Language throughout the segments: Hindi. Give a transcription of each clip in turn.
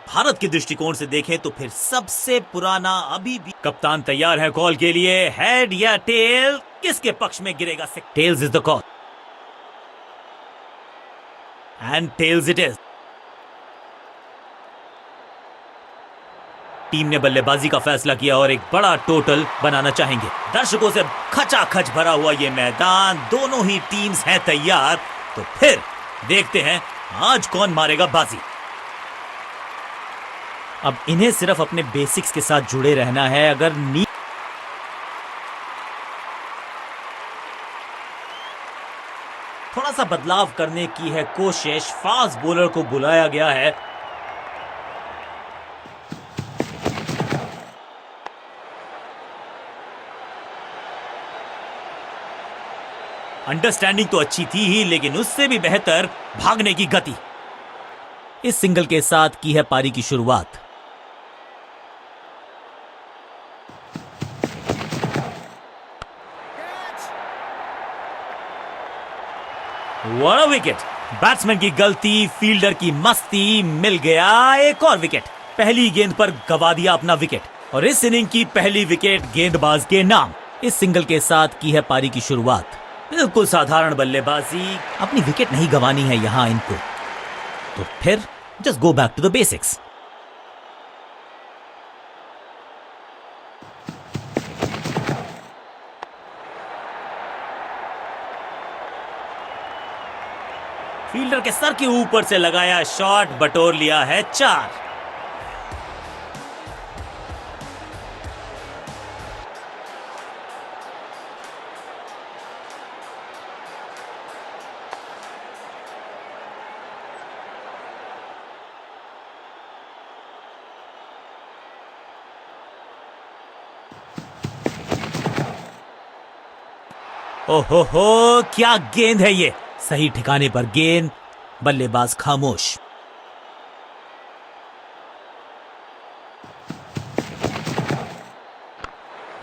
भारत के दृष्टिकोण से देखें तो फिर सबसे पुराना अभी भी। कप्तान तैयार है कॉल के लिए, हेड या टेल, किसके पक्ष में गिरेगा? Tails is the call and tails it is. Team ने बल्लेबाजी का फैसला किया और एक बड़ा टोटल बनाना चाहेंगे। दर्शकों से खचाखच भरा हुआ यह मैदान, दोनों ही टीम्स हैं तैयार। तो फिर देखते हैं आज कौन मारेगा बाजी। अब इन्हें सिर्फ अपने बेसिक्स के साथ जुड़े रहना है। अगर थोड़ा सा बदलाव करने की है कोशिश, फास्ट बॉलर को बुलाया गया है। अंडरस्टैंडिंग तो अच्छी थी ही, लेकिन उससे भी बेहतर भागने की गति। इस सिंगल के साथ की है पारी की शुरुआत। What a wicket! बैट्समैन की गलती, फील्डर की मस्ती, मिल गया एक और विकेट। पहली गेंद पर गवा दिया अपना विकेट और इस इनिंग की पहली विकेट गेंदबाज के नाम। इस सिंगल के साथ की है पारी की शुरुआत। बिल्कुल साधारण बल्लेबाजी, अपनी विकेट नहीं गंवानी है यहां इनको। तो फिर just go back to the basics. Fielder के सर के ऊपर से लगाया शॉट, बटोर लिया है 4। ओहो हो, क्या गेंद है ये! सही ठिकाने पर गेंद, बल्लेबाज खामोश।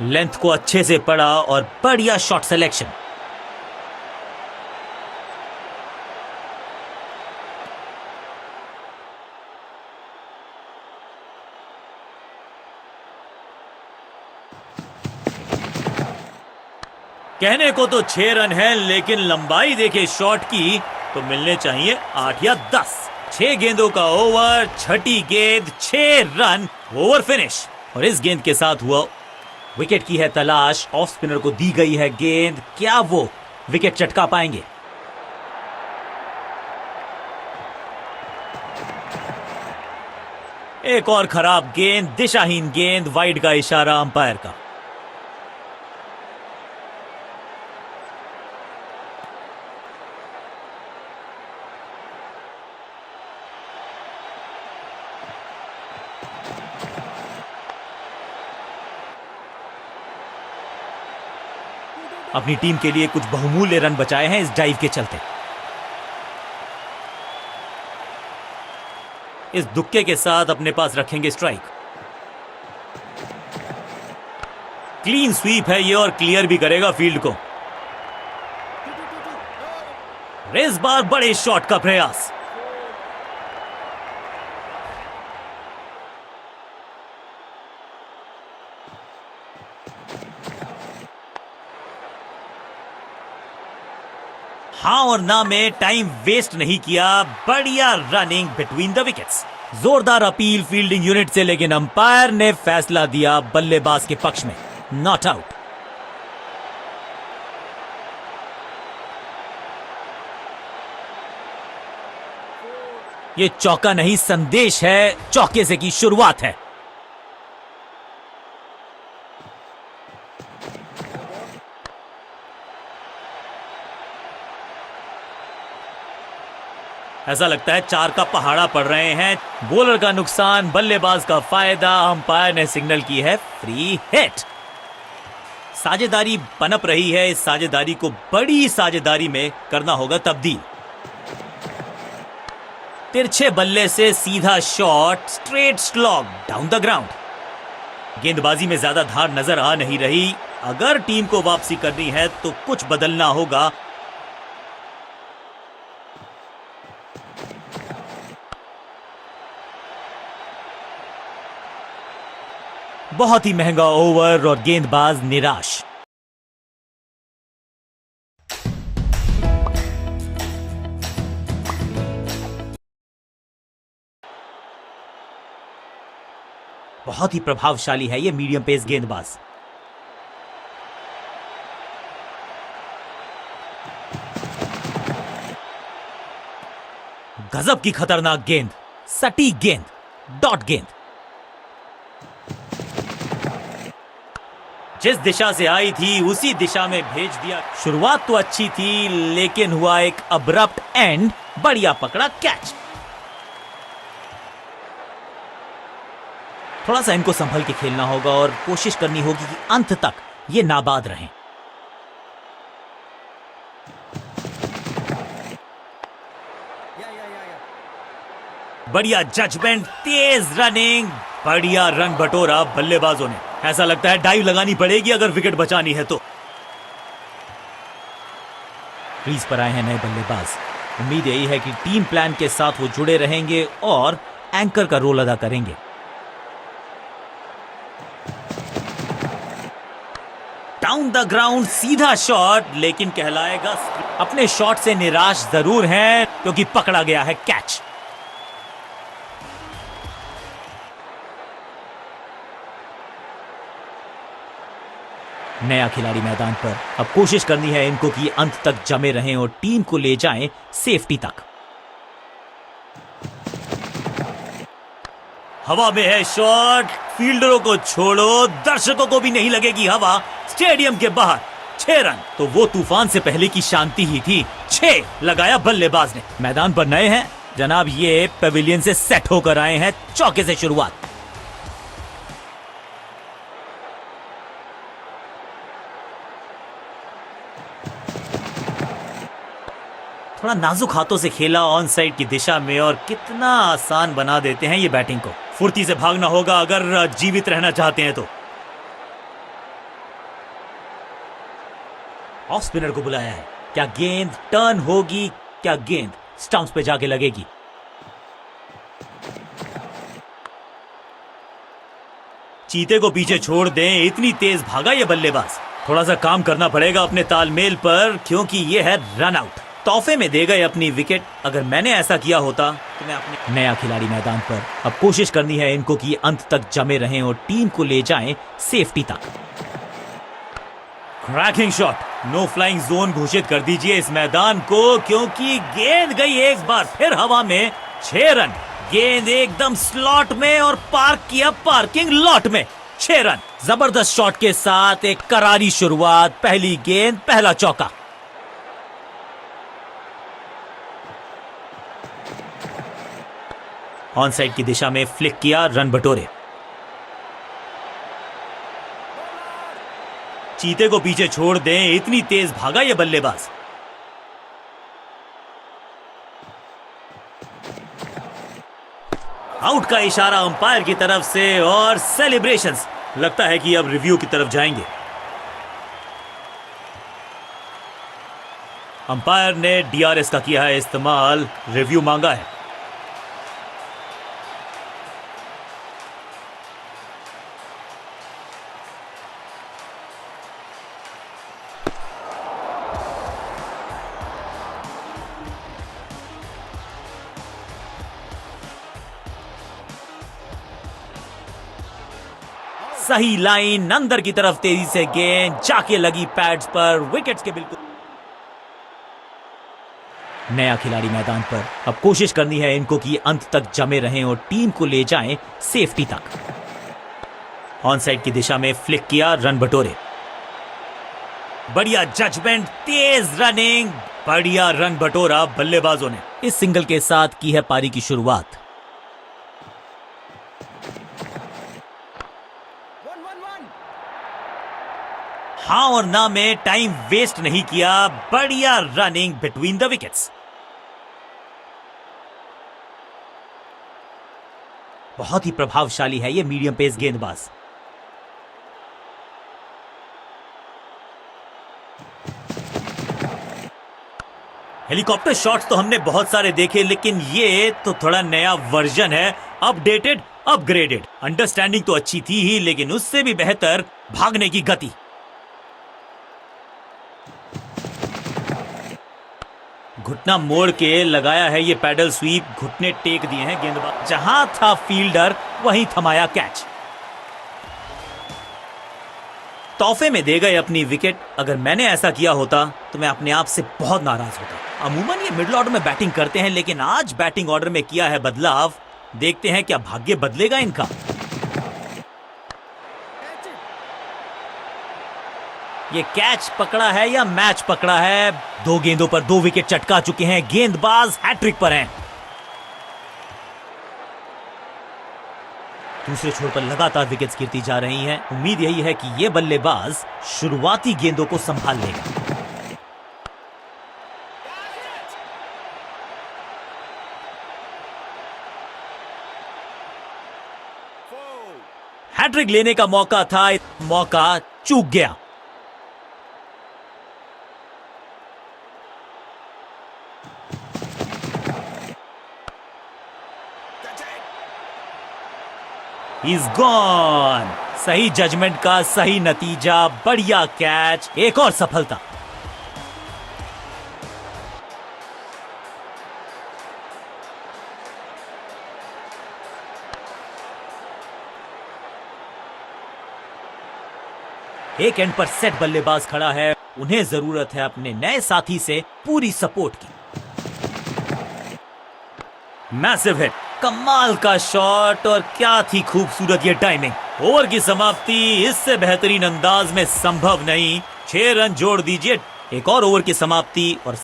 लेंथ को अच्छे से पड़ा और बढ़िया शॉट सिलेक्शन। कहने को तो 6 रन है, लेकिन लंबाई देखे शॉट की तो मिलने चाहिए 8 या 10। 6 गेंदों का ओवर, छठी गेंद 6 रन, ओवर फिनिश। और इस गेंद के साथ हुआ विकेट की है तलाश। ऑफ स्पिनर को दी गई है गेंद, क्या वो विकेट चटका पाएंगे? एक और खराब गेंद, दिशाहीन गेंद, वाइड का इशारा अंपायर का। अपनी टीम के लिए कुछ बहुमूल्य रन बचाए हैं इस डाइव के चलते। इस दुक्के के साथ अपने पास रखेंगे स्ट्राइक। क्लीन स्वीप है ये और क्लियर भी करेगा फील्ड को। इस बार बड़े शॉट का प्रयास। हाँ और ना में टाइम वेस्ट नहीं किया, बढ़िया रनिंग बिटवीन द विकेट्स। जोरदार अपील फील्डिंग यूनिट से, लेकिन अंपायर ने फैसला दिया बल्लेबाज के पक्ष में, नॉट आउट। ये चौका नहीं संदेश है, चौके से की शुरुआत है। ऐसा लगता है 4 का पहाड़ा पड़ रहे हैं। बॉलर का नुकसान, बल्लेबाज का फायदा। अंपायर ने सिग्नल की है फ्री हिट। साझेदारी पनप रही है, इस साझेदारी को बड़ी साझेदारी में करना होगा तब्दील। तिरछे बल्ले से सीधा shot, straight slog down the ground. गेंदबाजी में ज्यादा धार नजर आ नहीं रही। अगर टीम को वापसी करनी है तो कुछ बदलना होगा। बहुत ही महंगा ओवर और गेंदबाज निराश। बहुत ही प्रभावशाली है ये मीडियम पेस गेंदबाज। गजब की खतरनाक गेंद, सटीक गेंद, डॉट गेंद। जिस दिशा से आई थी उसी दिशा में भेज दिया। शुरुआत तो अच्छी थी लेकिन हुआ एक अब्रप्ट एंड। बढ़िया पकड़ा कैच। थोड़ा सा इनको संभल के खेलना होगा और कोशिश करनी होगी कि अंत तक ये नाबाद रहें। बढ़िया जजमेंट, तेज रनिंग, बढ़िया रन बटोरा बल्लेबाजों ने। ऐसा लगता है डाइव लगानी पड़ेगी अगर विकेट बचानी है तो। क्रीज पर आए हैं नए बल्लेबाज। उम्मीद यही है कि टीम प्लान के साथ वो जुड़े रहेंगे और एंकर का रोल अदा करेंगे। डाउन द ग्राउंड सीधा शॉट, लेकिन कहलाएगा। अपने शॉट से निराश जरूर हैं क्योंकि पकड़ा गया है कैच। नया खिलाड़ी मैदान पर। अब कोशिश करनी है इनको कि अंत तक जमे रहें और टीम को ले जाएं सेफ्टी तक। हवा में है शॉट, फील्डरों को छोड़ो, दर्शकों को भी नहीं लगेगी हवा। स्टेडियम के बाहर 6 रन। तो वो तूफान से पहले की शांति ही थी। 6 लगाया बल्लेबाज ने। मैदान पर नए हैं जनाब, ये पेविलियन से सेट होकर आए हैं। चौके से शुरुआत। थोड़ा नाजुक हाथों से खेला ऑन साइड की दिशा में और कितना आसान बना देते हैं ये बैटिंग को। फुर्ती से भागना होगा अगर जीवित रहना चाहते हैं तो। ऑफ स्पिनर को बुलाया है। क्या गेंद टर्न होगी? क्या गेंद स्टंप्स पे जाके लगेगी? चीते को पीछे छोड़ दें, इतनी तेज भागा ये बल्लेबाज। थोड़ा सा काम करना पड़ेगा अपने तालमेल पर क्योंकि ये है रन आउट। तोहफे में दे गए अपनी विकेट। अगर मैंने ऐसा किया होता तो मैं अपने। नया खिलाड़ी मैदान पर। अब कोशिश करनी है इनको कि अंत तक जमे रहें और टीम को ले जाएं सेफ्टी तक। Cracking shot. No flying zone घोषित कर दीजिए इस मैदान को क्योंकि गेंद गई एक बार फिर हवा में। 6 रन। गेंद एकदम स्लॉट में और पार्क किया पार्किंग लॉट में। 6 रन। जबरदस्त शॉट के साथ एक करारी शुरुआत। पहली गेंद, पहला चौका। ऑन साइड की दिशा में फ्लिक किया, रन बटोरे। चीते को पीछे छोड़ दें, इतनी तेज भागा ये बल्लेबाज। आउट का इशारा अंपायर की तरफ से और सेलिब्रेशंस। लगता है कि अब रिव्यू की तरफ जाएंगे। अंपायर ने डीआरएस का किया है इस्तेमाल, रिव्यू मांगा है। सही लाइन, अंदर की तरफ तेजी से गेंद जाके लगी पैड्स पर। विकेट्स के बिल्कुल। नया खिलाड़ी मैदान पर। अब कोशिश करनी है इनको कि अंत तक जमे रहें और टीम को ले जाएं सेफ्टी तक। ऑन साइड की दिशा में फ्लिक किया, रन बटोरे। बढ़िया जजमेंट, तेज रनिंग, बढ़िया रन बटोरा बल्लेबाजों ने। इस सिंगल के साथ की है पारी की शुरुआत। हाँ और ना में टाइम वेस्ट नहीं किया। बढ़िया रनिंग बिटवीन द विकेट्स। बहुत ही प्रभावशाली है ये मीडियम पेस गेंदबाज। हेलीकॉप्टर शॉट्स तो हमने बहुत सारे देखे लेकिन ये तो थोड़ा नया वर्जन है अपडेटेड, अपग्रेडेड। अंडरस्टैंडिंग तो अच्छी थी ही, लेकिन उससे भी बेहतर भागने की गति। घुटना मोड़ के लगाया है ये पैडल स्वीप, घुटने टेक दिए हैं गेंदबाज। जहां था फील्डर वहीं थमाया कैच। तोहफे में दे गए अपनी विकेट। अगर मैंने ऐसा किया होता तो मैं अपने आप से बहुत नाराज होता। अमूमन ये मिडिल ऑर्डर में बैटिंग करते हैं, लेकिन आज बैटिंग ऑर्डर में किया है बदलाव। देखते हैं क्या भाग्य बदलेगा इनका। ये कैच पकड़ा है या मैच पकड़ा है? 2 गेंदों पर 2 विकेट चटका चुके हैं। गेंदबाज हैट्रिक पर हैं। दूसरे छोर पर लगातार विकेट्स गिरती जा रही हैं। उम्मीद यही है कि ये बल्लेबाज शुरुआती गेंदों को संभाल लेगा। हैट्रिक लेने का मौका था, मौका चूक गया। He's gone। सही जजमेंट का सही नतीजा, बढ़िया कैच, एक और सफलता। एक एंड पर सेट बल्लेबाज खड़ा है। उन्हें जरूरत है अपने नए साथी से पूरी सपोर्ट की। मैसिव हिट, कमाल का शॉट, और क्या थी खूबसूरत ये टाइमिंग। ओवर की समाप्ति इससे बेहतरीन अंदाज में संभव नहीं। 6 रन जोड़ दीजिए। एक और ओवर की समाप्ति और